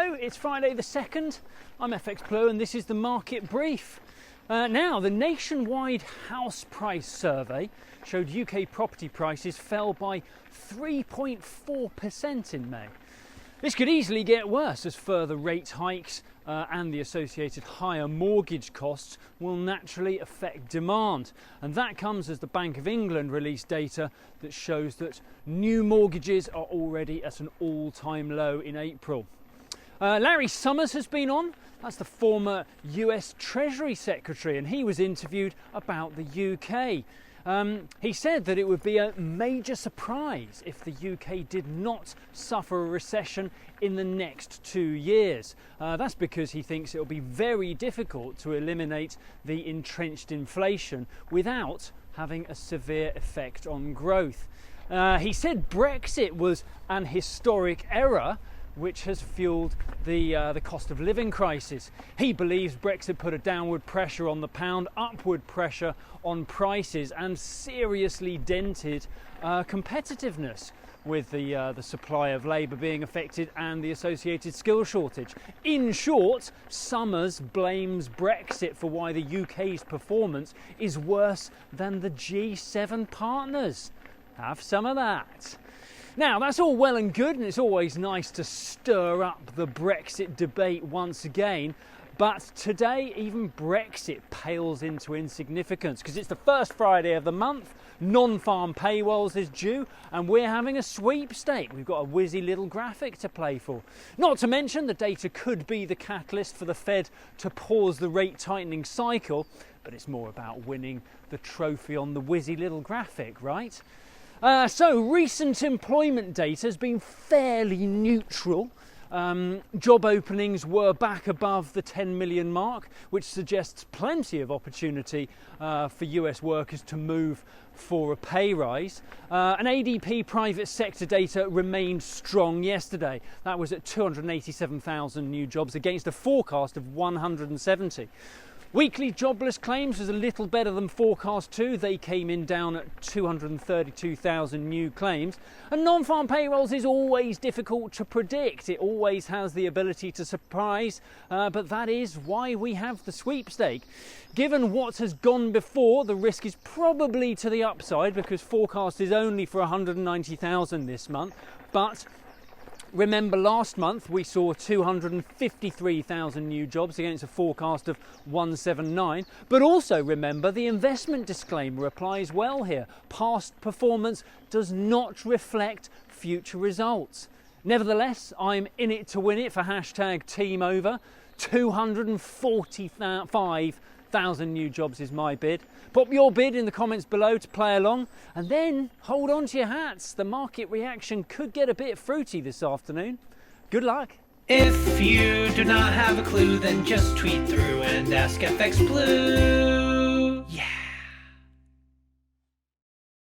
Hello, it's Friday the 2nd. I'm FxPlew and this is the market brief. Now, the nationwide house price survey showed UK property prices fell by 3.4% in May. This could easily get worse as further rate hikes and the associated higher mortgage costs will naturally affect demand. And that comes as the Bank of England released data that shows that new mortgages are already at an all-time low in April. Larry Summers has been on. That's the former US Treasury Secretary, and he was interviewed about the UK. He said that it would be a major surprise if the UK did not suffer a recession in the next 2 years. That's because he thinks it will be very difficult to eliminate the entrenched inflation without having a severe effect on growth. He said Brexit was an historic error, which has fueled the cost of living crisis. He believes Brexit put a downward pressure on the pound, upward pressure on prices, and seriously dented competitiveness, with the supply of labour being affected and the associated skill shortage. In short, Summers blames Brexit for why the UK's performance is worse than the G7 partners. Have some of that. Now, that's all well and good, and it's always nice to stir up the Brexit debate once again, but today even Brexit pales into insignificance because it's the first Friday of the month, non-farm payrolls is due, and we're having a sweepstake. We've got a whizzy little graphic to play for. Not to mention the data could be the catalyst for the Fed to pause the rate tightening cycle, but it's more about winning the trophy on the whizzy little graphic, right? So recent employment data has been fairly neutral. Job openings were back above the 10 million mark, which suggests plenty of opportunity for US workers to move for a pay rise. And ADP private sector data remained strong yesterday. That was at 287,000 new jobs against a forecast of 170. Weekly jobless claims was a little better than forecast too. They came in down at 232,000 new claims. And non-farm payrolls is always difficult to predict. It always has the ability to surprise, but that is why we have the sweepstake. Given what has gone before, the risk is probably to the upside because forecast is only for 190,000 this month. But remember, last month we saw 253,000 new jobs against a forecast of 179. But also remember, the investment disclaimer applies well here. Past performance does not reflect future results. Nevertheless, I'm in it to win it for #TeamOver. 245,000 new jobs is my bid. Pop your bid in the comments below to play along, and then hold on to your hats. The market reaction could get a bit fruity this afternoon. Good luck. If you do not have a clue, then just tweet through and ask FxPlew.